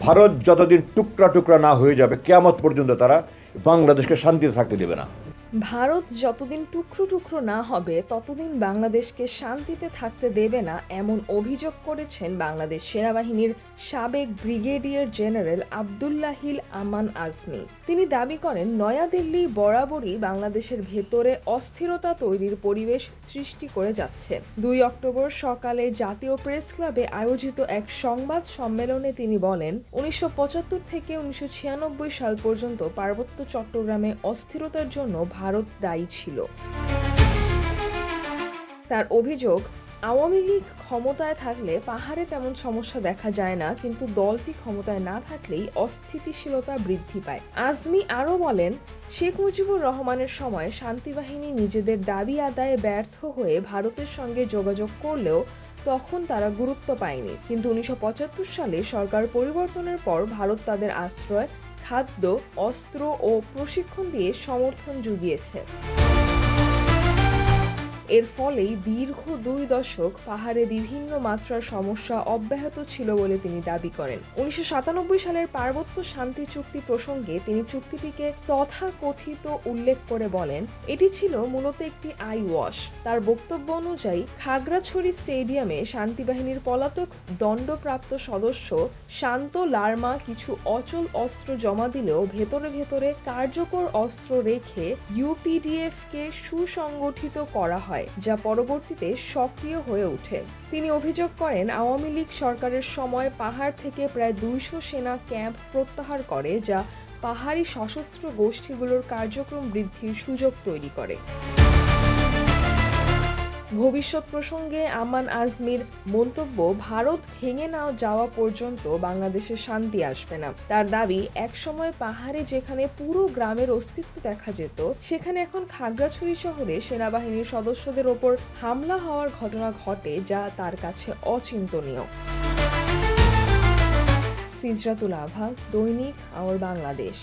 ভারত যতদিন টুকরা টুকরা না হয়ে যাবে কিয়ামত পর্যন্ত তারা বাংলাদেশকে শান্তিতে থাকতে দেবে না। ভারত যতদিন টুকরো টুকরো না হবে ততদিন বাংলাদেশকে শান্তিতে থাকতে দেবে না, এমন অভিযোগ করেছেন বাংলাদেশ সেনাবাহিনীর সাবেক ব্রিগেডিয়ার জেনারেল আবদুল্লাহিল আমান আজমি। তিনি দাবি করেন, নয়াদিল্লি বরাবরই বাংলাদেশের ভেতরে অস্থিরতা তৈরির পরিবেশ সৃষ্টি করে যাচ্ছে। 2 অক্টোবর সকালে জাতীয় প্রেস ক্লাবে আয়োজিত এক সংবাদ সম্মেলনে তিনি বলেন, 1975 থেকে 1996 সাল পর্যন্ত পার্বত্য চট্টগ্রামে অস্থিরতার জন্য ভারত দায়ী ছিল। তার অভিযোগ, আওয়ামী লীগ ক্ষমতায় থাকলে পাহাড়ে তেমন সমস্যা দেখা যায় না, কিন্তু দলটি ক্ষমতায় না থাকলেই অস্থিতিশীলতা বৃদ্ধি পায়। আজমি আরও বলেন, শেখ মুজিবুর রহমানের সময় শান্তিবাহিনী নিজেদের দাবি আদায়ে ব্যর্থ হয়ে ভারতের সঙ্গে যোগাযোগ করলেও তখন তারা গুরুত্ব পায়নি, কিন্তু 1975 সালে সরকার পরিবর্তনের পর ভারত তাদের আশ্রয়, খাদ্য, অস্ত্র ও প্রশিক্ষণ দিয়ে সমর্থন জুগিয়েছে। এর ফলেই দীর্ঘ 2 দশক পাহাড়ে বিভিন্ন মাত্রার সমস্যা অব্যাহত ছিল বলে তিনি দাবি করেন। 1997 সালের পার্বত্য শান্তি চুক্তি প্রসঙ্গে তিনি চুক্তিটিকে তথাকথিত উল্লেখ করে বলেন, এটি ছিল মূলত একটি আই ওয়াশ। তার বক্তব্য অনুযায়ী খাগড়াছড়ি স্টেডিয়ামে শান্তিবাহিনীর পলাতক দণ্ডপ্রাপ্ত সদস্য শান্ত লার্মা কিছু অচল অস্ত্র জমা দিলেও ভেতরে ভেতরে কার্যকর অস্ত্র রেখে ইউপিডিএফকে সুসংগঠিত করা হয়, যা পরবর্তীতে সক্রিয় হয়ে ওঠে। তিনি অভিযোগ করেন, আওয়ামী লীগ সরকারের সময় পাহাড় থেকে প্রায় 200 সেনা ক্যাম্প প্রত্যাহার করে, যা পাহাড়ি সশস্ত্র গোষ্ঠীগুলোর কার্যক্রম বৃদ্ধির সুযোগ তৈরি করে। ভবিষ্যৎ প্রসঙ্গে আমান আজমির মন্তব্য, ভারত ভেঙে না যাওয়া পর্যন্ত বাংলাদেশে শান্তি আসবে না। তার দাবি, একসময় পাহাড়ে যেখানে পুরো গ্রামের অস্তিত্ব দেখা যেত, সেখানে এখন খাগড়াছড়ি শহরে সেনাবাহিনীর সদস্যদের ওপর হামলা হওয়ার ঘটনা ঘটে, যা তার কাছে অচিন্তনীয়। সিজরাতুল আভা, দৈনিক আওয়ার বাংলাদেশ।